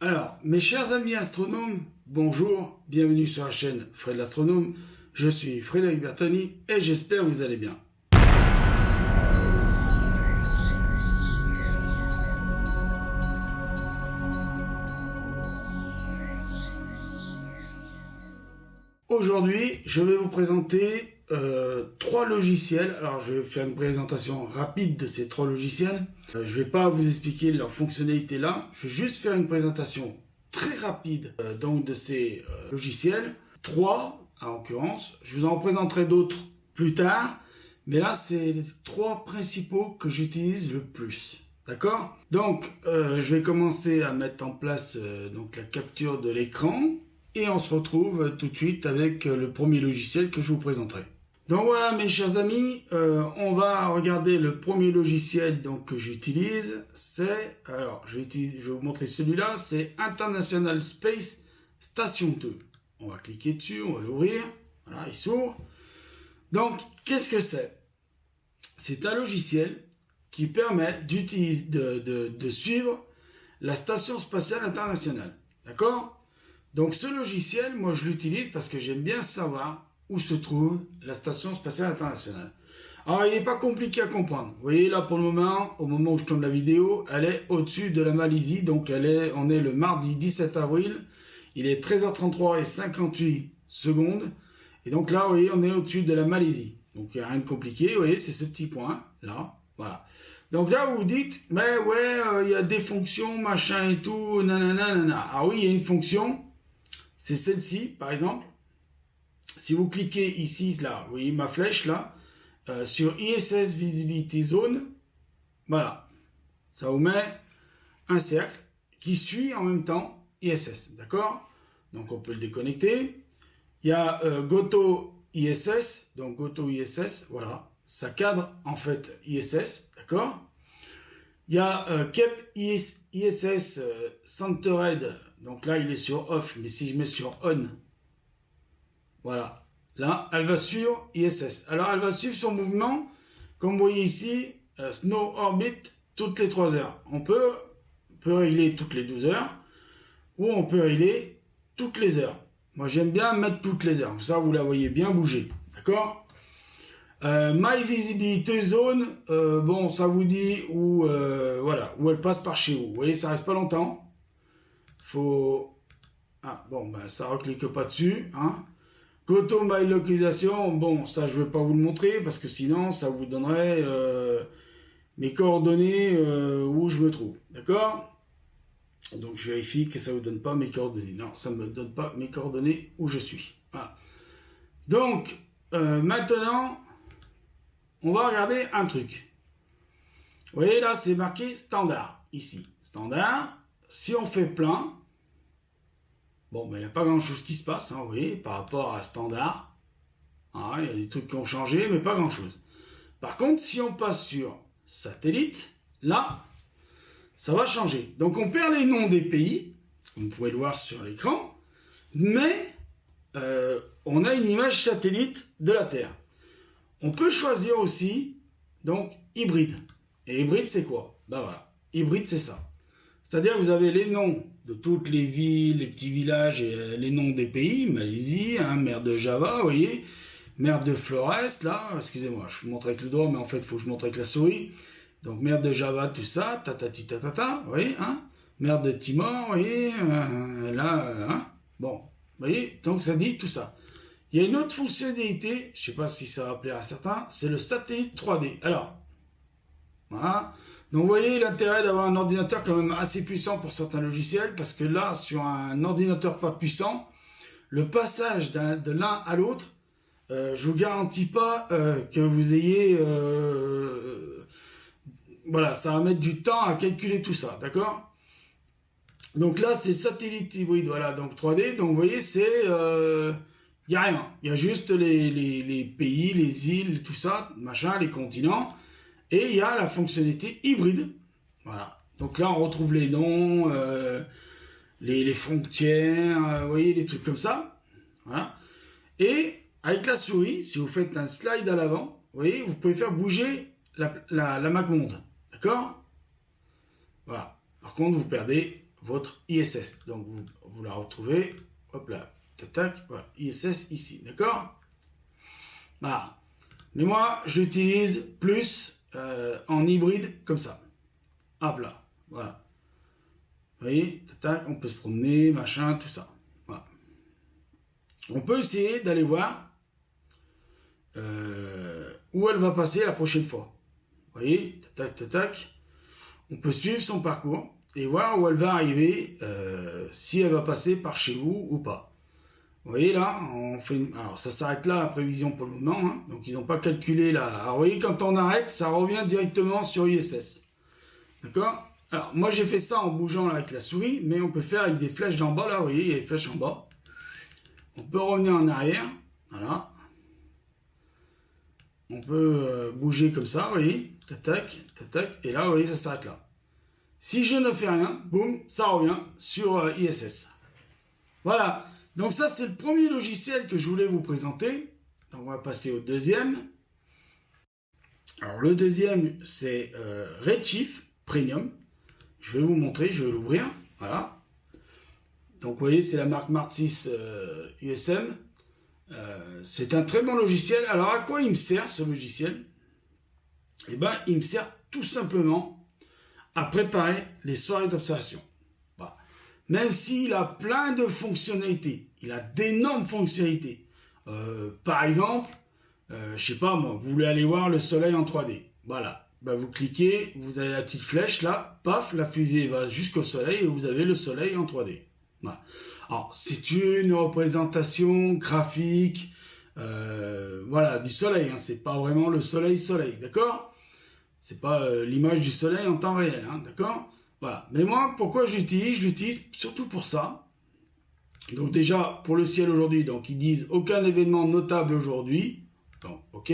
Alors, mes chers amis astronomes, bonjour, bienvenue sur la chaîne Fred l'Astronome. Je suis Frédéric Bertoni et j'espère que vous allez bien. Aujourd'hui, je vais vous présenter trois logiciels. Alors, je vais faire une présentation rapide de ces trois logiciels. Je ne vais pas vous expliquer leur fonctionnalité là. Je vais juste faire une présentation très rapide donc de ces logiciels. Trois, en l'occurrence. Je vous en présenterai d'autres plus tard. Mais là, c'est les trois principaux que j'utilise le plus. D'accord? Donc, je vais commencer à mettre en place donc la capture de l'écran. Et on se retrouve tout de suite avec le premier logiciel que je vous présenterai. Donc voilà mes chers amis, on va regarder le premier logiciel donc, que j'utilise. C'est, alors je vais vous montrer celui-là, c'est International Space Station 2. On va cliquer dessus, on va l'ouvrir. Voilà, il s'ouvre. Donc qu'est-ce que c'est? C'est un logiciel qui permet d'utiliser, de suivre la Station Spatiale Internationale. D'accord? Donc ce logiciel, moi je l'utilise parce que j'aime bien savoir où se trouve la Station Spatiale Internationale. Alors il n'est pas compliqué à comprendre. Vous voyez là pour le moment, au moment où je tourne la vidéo, elle est au-dessus de la Malaisie. Donc on est le mardi 17 avril. Il est 13h33 et 58 secondes. Et donc là, vous voyez, on est au-dessus de la Malaisie. Donc il n'y a rien de compliqué. Vous voyez, c'est ce petit point là. Voilà. Donc là, vous vous dites, mais ouais, il y a des fonctions, machin et tout, nanana, nanana. Ah oui, il y a une fonction. C'est celle-ci, par exemple. Si vous cliquez ici, là, vous voyez ma flèche, là, sur ISS Visibility Zone, voilà. Ça vous met un cercle qui suit en même temps ISS, d'accord? Donc, on peut le déconnecter. Il y a Goto ISS, donc Goto ISS, voilà. Ça cadre, en fait, ISS, d'accord? Il y a Kep ISS Centered, donc là il est sur off, mais si je mets sur on, voilà, là elle va suivre ISS. Alors elle va suivre son mouvement, comme vous voyez ici, Snow Orbit toutes les 3 heures. On peut régler toutes les 12 heures, ou on peut régler toutes les heures. Moi j'aime bien mettre toutes les heures, ça vous la voyez bien bouger, d'accord? My Visibility Zone, bon, ça vous dit où, voilà, où elle passe par chez vous. Vous voyez, ça reste pas longtemps. Faut, ah, bon, ben, ça reclique pas dessus, hein. Goto My Localisation, bon, ça je vais pas vous le montrer parce que sinon ça vous donnerait mes coordonnées où je me trouve, d'accord? Donc je vérifie que ça vous donne pas mes coordonnées. Non, ça me donne pas mes coordonnées où je suis. Voilà. Donc maintenant. On va regarder un truc. Vous voyez là, c'est marqué standard, ici. Standard, si on fait plein, bon, ben, il n'y a pas grand-chose qui se passe, hein, vous voyez, par rapport à standard. Ah, il y a des trucs qui ont changé, mais pas grand-chose. Par contre, si on passe sur satellite, là, ça va changer. Donc, on perd les noms des pays, comme vous pouvez le voir sur l'écran, mais on a une image satellite de la Terre. On peut choisir aussi, donc, hybride. Et hybride, c'est quoi? Ben voilà, hybride, c'est ça. C'est-à-dire que vous avez les noms de toutes les villes, les petits villages et les noms des pays, Malaisie, hein, mer de Java, vous voyez, mer de Flores, là, excusez-moi, je vous montre avec le doigt, mais en fait, il faut que je montre avec la souris. Donc, mer de Java, tout ça, tatati tatata, vous voyez, hein, mer de Timor, vous voyez, là, hein, bon, vous voyez, donc ça dit tout ça. Il y a une autre fonctionnalité, je ne sais pas si ça va plaire à certains, c'est le satellite 3D. Alors, voilà. Donc vous voyez l'intérêt d'avoir un ordinateur quand même assez puissant pour certains logiciels, parce que là, sur un ordinateur pas puissant, le passage de l'un à l'autre, je vous garantis pas que vous ayez... voilà, ça va mettre du temps à calculer tout ça, d'accord? Donc là, c'est satellite hybride, voilà, donc 3D, donc vous voyez, c'est... il n'y a rien, il y a juste les pays, les îles, tout ça, machin, les continents, et il y a la fonctionnalité hybride. Voilà. Donc là, on retrouve les noms, les frontières, vous voyez, les trucs comme ça. Voilà. Et avec la souris, si vous faites un slide à l'avant, vous voyez, vous pouvez faire bouger la map monde. D'accord? Voilà. Par contre, vous perdez votre ISS. Donc vous la retrouvez, hop là, tac, voilà, ISS ici, d'accord? Voilà. Mais moi, je l'utilise plus en hybride comme ça. Hop là, voilà. Vous voyez, tac, on peut se promener, machin, tout ça. Voilà. On peut essayer d'aller voir où elle va passer la prochaine fois. Vous voyez, tac, tac, tac. On peut suivre son parcours et voir où elle va arriver, si elle va passer par chez vous ou pas. Vous voyez là, on fait alors ça s'arrête là la prévision pour le moment, hein. Donc ils n'ont pas calculé là. Alors vous voyez, quand on arrête, ça revient directement sur ISS. D'accord? Alors moi j'ai fait ça en bougeant là, avec la souris, mais on peut faire avec des flèches d'en bas là, vous voyez, il y a des flèches en bas. On peut revenir en arrière, voilà. On peut bouger comme ça, vous voyez, tac, tac, tac, et là vous voyez ça s'arrête là. Si je ne fais rien, boum, ça revient sur ISS. Voilà. Donc ça, c'est le premier logiciel que je voulais vous présenter. Donc on va passer au deuxième. Alors le deuxième, c'est Redshift Premium. Je vais vous montrer, je vais l'ouvrir. Voilà. Donc vous voyez, c'est la marque Martsys USM. C'est un très bon logiciel. Alors à quoi il me sert ce logiciel? Eh bien, il me sert tout simplement à préparer les soirées d'observation. Voilà. Même s'il a plein de fonctionnalités, il a d'énormes fonctionnalités. Par exemple, je sais pas moi, vous voulez aller voir le soleil en 3D. Voilà, ben, vous cliquez, vous avez la petite flèche là, paf, la fusée va jusqu'au soleil et vous avez le soleil en 3D. Voilà. Alors, c'est une représentation graphique, voilà, du soleil. Hein, c'est pas vraiment le soleil, d'accord? C'est pas l'image du soleil en temps réel, hein, d'accord? Voilà. Mais moi, pourquoi j'utilise? Je l'utilise surtout pour ça. Donc déjà, pour le ciel aujourd'hui, donc ils disent aucun événement notable aujourd'hui. Donc, ok.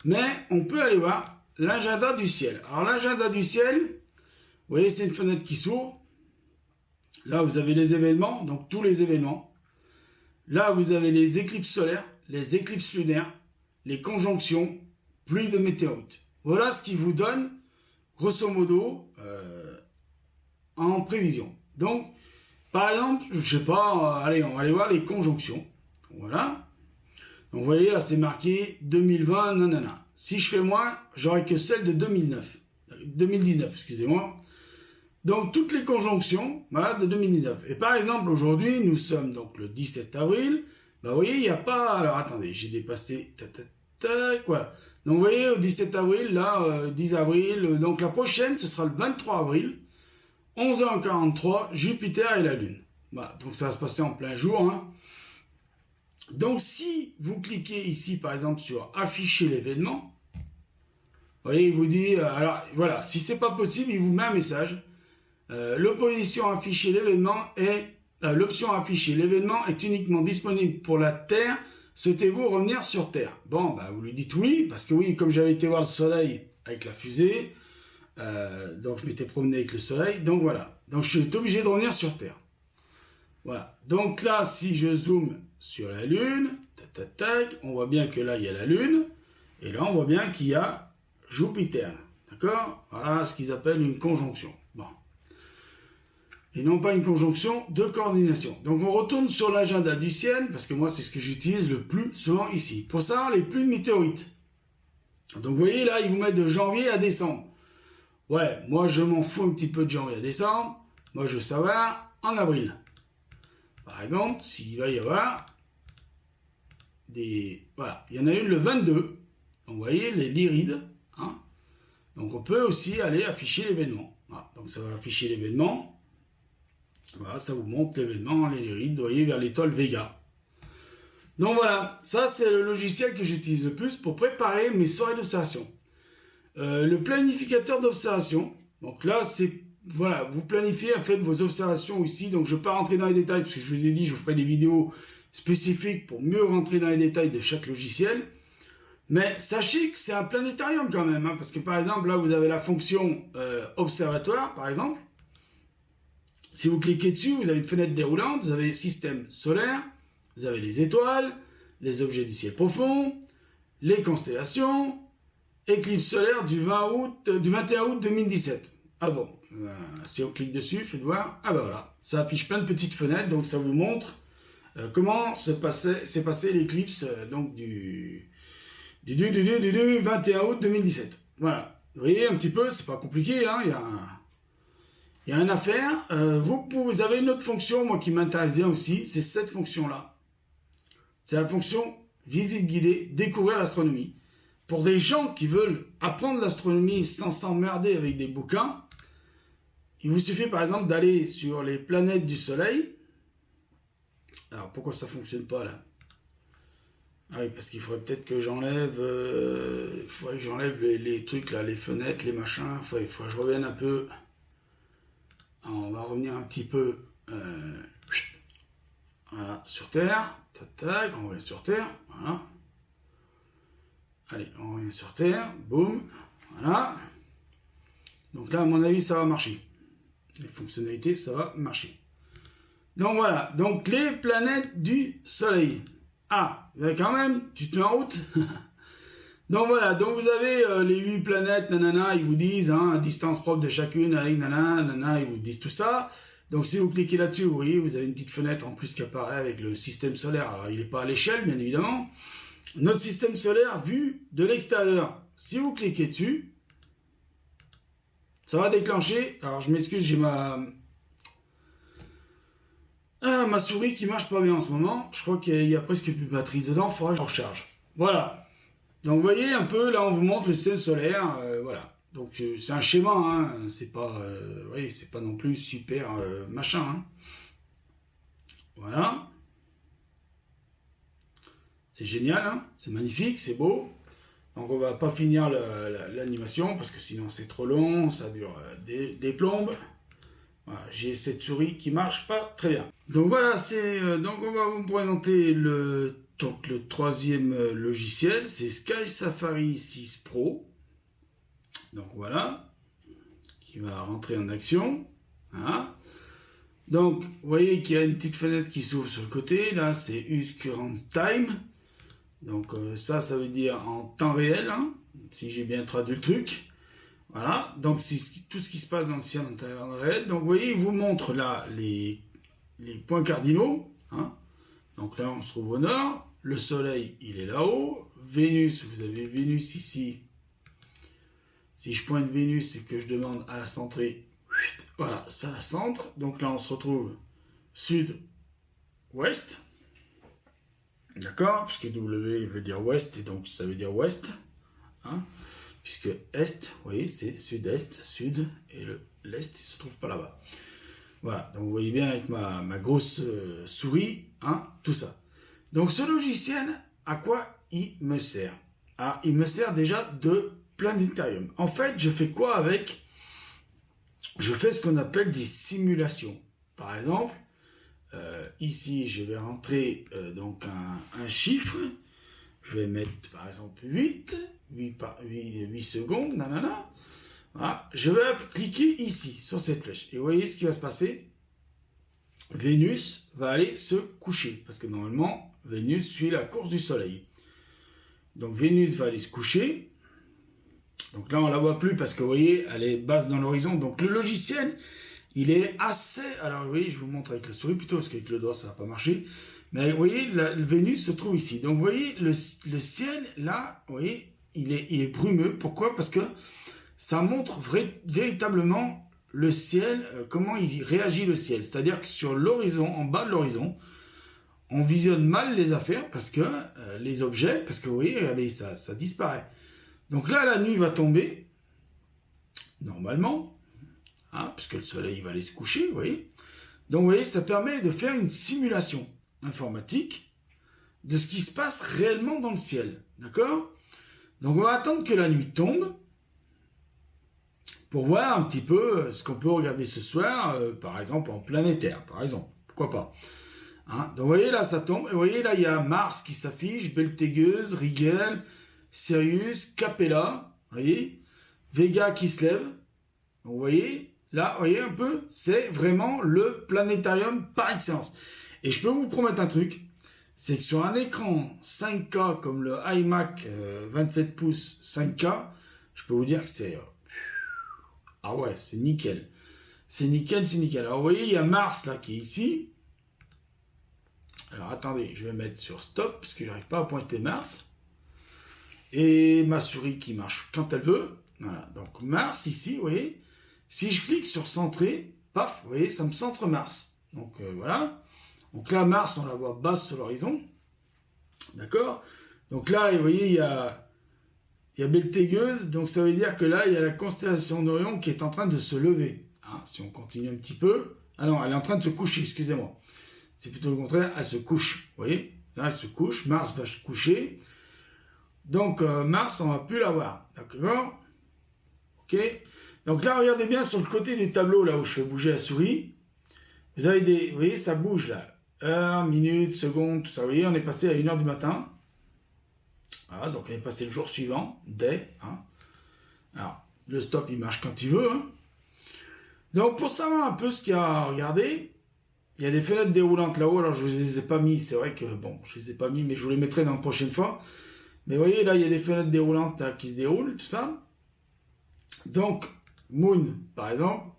Mais on peut aller voir l'agenda du ciel. Alors l'agenda du ciel, vous voyez, c'est une fenêtre qui s'ouvre. Là, vous avez les événements, donc tous les événements. Là, vous avez les éclipses solaires, les éclipses lunaires, les conjonctions, pluie de météorites. Voilà ce qui vous donne, grosso modo, en prévision. Donc, par exemple, je sais pas, allez, on va aller voir les conjonctions. Voilà. Donc, vous voyez, là, c'est marqué 2020, nanana. Si je fais moins, j'aurai que celle de 2019, excusez-moi. Donc, toutes les conjonctions, voilà, de 2019. Et par exemple, aujourd'hui, nous sommes donc le 17 avril. Bah, vous voyez, il n'y a pas... Alors, attendez, j'ai dépassé... Voilà. Donc, vous voyez, au 17 avril, là, 10 avril. Donc, la prochaine, ce sera le 23 avril. 11h43, Jupiter et la Lune. Voilà, donc ça va se passer en plein jour. Hein. Donc si vous cliquez ici, par exemple, sur afficher l'événement, vous voyez, il vous dit, alors voilà, si c'est pas possible, il vous met un message. L'option afficher l'événement est uniquement disponible pour la Terre. Souhaitez-vous revenir sur Terre? Bon, bah, vous lui dites oui, parce que oui, comme j'avais été voir le soleil avec la fusée, donc je m'étais promené avec le soleil, donc voilà. Donc je suis obligé de revenir sur Terre. Voilà. Donc là, si je zoome sur la Lune, tac, tac, tac, on voit bien que là, il y a la Lune. Et là, on voit bien qu'il y a Jupiter. D'accord? Voilà ce qu'ils appellent une conjonction. Bon. Et non pas une conjonction de coordination. Donc on retourne sur l'agenda du ciel, parce que moi, c'est ce que j'utilise le plus souvent ici. Pour ça, les pluies de météorites. Donc vous voyez, là, ils vous mettent de janvier à décembre. Ouais, moi je m'en fous un petit peu de janvier à décembre. Moi je veux savoir en avril. Par exemple, s'il va y avoir des... Voilà, il y en a une le 22. Donc vous voyez les lyrides. Hein. Donc on peut aussi aller afficher l'événement. Voilà, donc ça va afficher l'événement. Voilà, ça vous montre l'événement, les lyrides, vous voyez, vers l'étoile Vega. Donc voilà, ça c'est le logiciel que j'utilise le plus pour préparer mes soirées d'observation. Le planificateur d'observation, donc là c'est, voilà, vous planifiez en fait vos observations ici, donc je ne vais pas rentrer dans les détails parce que je vous ai dit je vous ferai des vidéos spécifiques pour mieux rentrer dans les détails de chaque logiciel, mais sachez que c'est un planétarium quand même, hein, parce que par exemple là vous avez la fonction observatoire par exemple, si vous cliquez dessus vous avez une fenêtre déroulante, vous avez le système solaire, vous avez les étoiles, les objets du ciel profond, les constellations, éclipse solaire du 21 août 2017. Ah bon, Si on clique dessus, faites voir. Ah ben voilà, ça affiche plein de petites fenêtres, donc ça vous montre comment s'est passé l'éclipse donc du 21 août 2017. Voilà, vous voyez un petit peu, c'est pas compliqué, hein, il y a un affaire. Vous avez une autre fonction, moi qui m'intéresse bien aussi, c'est cette fonction-là. C'est la fonction visite guidée, découvrir l'astronomie. Pour des gens qui veulent apprendre l'astronomie sans s'emmerder avec des bouquins, il vous suffit par exemple d'aller sur les planètes du Soleil. Alors pourquoi ça ne fonctionne pas là? Ah oui, parce qu'il faudrait peut-être que j'enlève les trucs là, les fenêtres, les machins. Il faudrait que je revienne un peu. Alors, on va revenir un petit peu voilà, sur Terre. Tac, tac, on revient sur Terre. Voilà. Allez, on revient sur Terre. Boum. Voilà. Donc là, à mon avis, ça va marcher. Les fonctionnalités, ça va marcher. Donc voilà. Donc les planètes du Soleil. Ah, mais quand même, tu te mets en route. Donc voilà, donc vous avez les 8 planètes, nanana, ils vous disent, hein, distance propre de chacune, avec nanana, ils vous disent tout ça. Donc si vous cliquez là-dessus, vous voyez, vous avez une petite fenêtre en plus qui apparaît avec le système solaire. Alors il n'est pas à l'échelle, bien évidemment. Notre système solaire vu de l'extérieur. Si vous cliquez dessus, ça va déclencher. Alors je m'excuse, j'ai ma souris qui marche pas bien en ce moment. Je crois qu'il y a presque plus de batterie dedans, il faudra que je recharge. Voilà. Donc vous voyez un peu, là on vous montre le système solaire, voilà. Donc c'est un schéma, hein, c'est pas, c'est pas non plus super machin. Hein. Voilà. C'est génial, hein, c'est magnifique, c'est beau. Donc on va pas finir l'animation parce que sinon c'est trop long, ça dure des plombes. Voilà, j'ai cette souris qui marche pas très bien. Donc voilà, donc on va vous présenter le troisième logiciel, c'est Sky Safari 6 Pro. Donc voilà, qui va rentrer en action. Voilà. Donc vous voyez qu'il y a une petite fenêtre qui s'ouvre sur le côté. Là c'est Use Current Time. Donc ça veut dire en temps réel, hein, si j'ai bien traduit le truc. Voilà, donc c'est tout ce qui se passe dans le ciel en temps réel. Donc vous voyez, il vous montre là les points cardinaux. Hein. Donc là, on se trouve au nord. Le Soleil, il est là-haut. Vénus, vous avez Vénus ici. Si je pointe Vénus, c'est que je demande à la centrer. Voilà, ça la centre. Donc là, on se retrouve sud-ouest. D'accord? Parce que W veut dire ouest, et donc ça veut dire ouest. Hein? Puisque est, vous voyez, c'est sud-est, sud, et l'est, il se trouve pas là-bas. Voilà, donc vous voyez bien avec ma grosse souris, hein, tout ça. Donc ce logiciel, à quoi il me sert? Ah, il me sert déjà de planétarium. En fait, je fais quoi avec? Je fais ce qu'on appelle des simulations. Par exemple, ici, je vais rentrer donc un chiffre. Je vais mettre par exemple 8 secondes, nanana. Voilà. Je vais cliquer ici, sur cette flèche. Et vous voyez ce qui va se passer? Vénus va aller se coucher. Parce que normalement, Vénus suit la course du Soleil. Donc Vénus va aller se coucher. Donc là, on ne la voit plus parce que vous voyez, elle est basse dans l'horizon. Donc le logiciel, il est assez... Alors vous voyez, je vous montre avec la souris plutôt, parce qu'avec le doigt, ça ne va pas marcher. Mais vous voyez, le Vénus se trouve ici. Donc vous voyez, le ciel, là, vous voyez, il est brumeux. Pourquoi? Parce que ça montre véritablement le ciel, comment il réagit le ciel. C'est-à-dire que sur l'horizon, en bas de l'horizon, on visionne mal les affaires, parce que les objets, parce que vous voyez, regardez, ça disparaît. Donc là, la nuit va tomber, normalement, hein, puisque le soleil va aller se coucher, vous voyez. Donc vous voyez, ça permet de faire une simulation informatique de ce qui se passe réellement dans le ciel. D'accord? Donc on va attendre que la nuit tombe pour voir un petit peu ce qu'on peut regarder ce soir, par exemple en planétaire, par exemple. Pourquoi pas? Hein? Donc vous voyez là, ça tombe. Et vous voyez là, il y a Mars qui s'affiche, Betelgeuse, Rigel, Sirius, Capella, vous voyez, Vega qui se lève. Donc, vous voyez, là, vous voyez un peu, c'est vraiment le planétarium par excellence. Et je peux vous promettre un truc, c'est que sur un écran 5K comme le iMac 27 pouces 5K, je peux vous dire que c'est... ah ouais, c'est nickel. c'est nickel, c'est nickel. Alors, vous voyez, il y a Mars, là, qui est ici. Alors, attendez, je vais mettre sur stop, parce que j'arrive pas à pointer Mars. Et ma souris qui marche quand elle veut. Voilà, donc Mars, ici, vous voyez. Si je clique sur centrer, paf, vous voyez, ça me centre Mars. Donc, voilà. Donc là, Mars, on la voit basse sur l'horizon. D'accord? Donc là, vous voyez, il y a Betelgeuse, donc ça veut dire que là, il y a la constellation d'Orion qui est en train de se lever. Hein, si on continue un petit peu... Ah non, elle est en train de se coucher, excusez-moi. C'est plutôt le contraire, elle se couche. Vous voyez? Là, elle se couche, Mars va se coucher. Donc, Mars, on ne va plus la voir. D'accord? Ok? Donc là, regardez bien sur le côté du tableau, là où je fais bouger la souris. Vous avez des... Vous voyez, ça bouge là. Heure, minute, seconde, tout ça. Vous voyez, on est passé à 1h du matin. Voilà, donc on est passé le jour suivant, day. Hein. Alors, le stop, il marche quand il veut. Hein. Donc, pour savoir un peu ce qu'il y a à regarder, il y a des fenêtres déroulantes là-haut. Alors, je ne les ai pas mis. C'est vrai que, bon, je ne les ai pas mis, mais je vous les mettrai dans la prochaine fois. Mais vous voyez, là, il y a des fenêtres déroulantes là, qui se déroulent, tout ça. Donc, Moon, par exemple.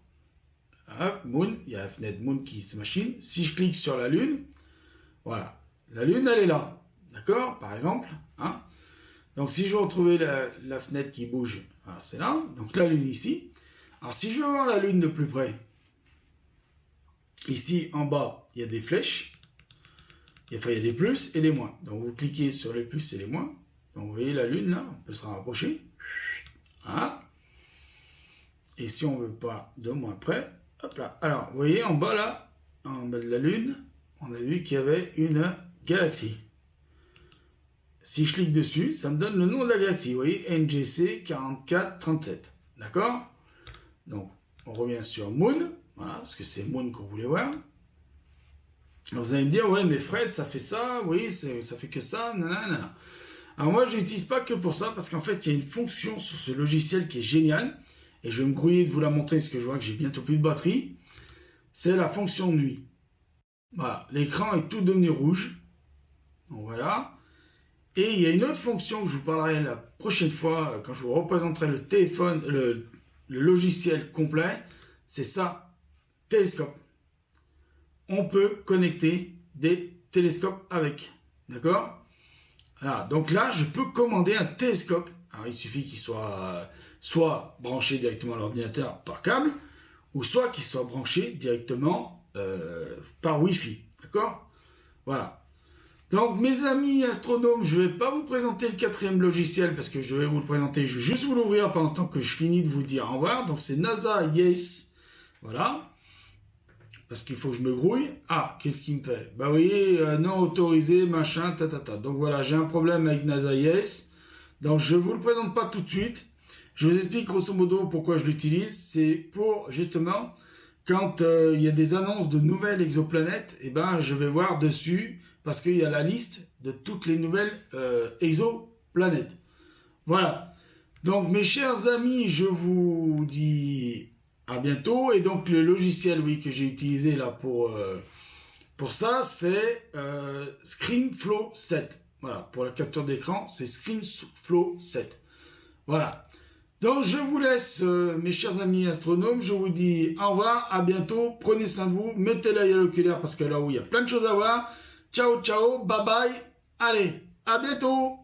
Hop, Moon, il y a la fenêtre Moon qui se machine. Si je clique sur la Lune, voilà. La Lune, elle est là. D'accord? Par exemple. Hein. Donc, si je veux retrouver la fenêtre qui bouge, c'est là. Donc, la Lune ici. Alors, si je veux voir la Lune de plus près, ici, en bas, il y a des flèches. Enfin, il y a des plus et des moins. Donc, vous cliquez sur les plus et les moins. Donc, vous voyez la Lune, là, on peut se rapprocher. Voilà. Et si on veut pas de moins près, hop là. Alors, vous voyez, en bas, là, en bas de la Lune, on a vu qu'il y avait une galaxie. Si je clique dessus, ça me donne le nom de la galaxie. Vous voyez, NGC 4437. D'accord? Donc, on revient sur Moon. Voilà, parce que c'est Moon qu'on voulait voir. Alors, vous allez me dire, ouais, mais Fred, ça fait ça. Oui, ça fait que ça. Nanana. Alors, moi, je n'utilise pas que pour ça, parce qu'en fait, il y a une fonction sur ce logiciel qui est géniale. Et je vais me grouiller de vous la montrer, parce que je vois que j'ai bientôt plus de batterie. C'est la fonction nuit. Voilà, l'écran est tout devenu rouge. Donc, voilà. Et il y a une autre fonction que je vous parlerai la prochaine fois, quand je vous représenterai le téléphone, le logiciel complet. C'est ça, télescope. On peut connecter des télescopes avec. D'accord? Voilà, donc là, je peux commander un télescope. Alors, il suffit qu'il soit soit branché directement à l'ordinateur par câble, ou soit qu'il soit branché directement par Wi-Fi. D'accord? Voilà. Donc, mes amis astronomes, je ne vais pas vous présenter le 4e logiciel parce que je vais vous le présenter. Je vais juste vous l'ouvrir pendant ce temps que je finis de vous dire au revoir. Donc, c'est NASA Yes. Voilà. Parce qu'il faut que je me grouille. Ah, qu'est-ce qu'il me fait? Bah, vous voyez, non autorisé, machin, tatata. Donc, voilà, j'ai un problème avec NASA Yes. Donc, je ne vous le présente pas tout de suite. Je vous explique grosso modo pourquoi je l'utilise. C'est pour, justement, quand il y a des annonces de nouvelles exoplanètes, eh ben, je vais voir dessus parce qu'il y a la liste de toutes les nouvelles exoplanètes. Voilà. Donc, mes chers amis, je vous dis à bientôt. Et donc, le logiciel, oui, que j'ai utilisé là pour ça, c'est ScreenFlow 7. Voilà. Pour la capture d'écran, c'est ScreenFlow 7. Voilà. Donc, je vous laisse, mes chers amis astronomes. Je vous dis au revoir, à bientôt. Prenez soin de vous. Mettez l'œil à l'oculaire parce que là où il y a plein de choses à voir. Ciao, ciao, bye bye. Allez, à bientôt.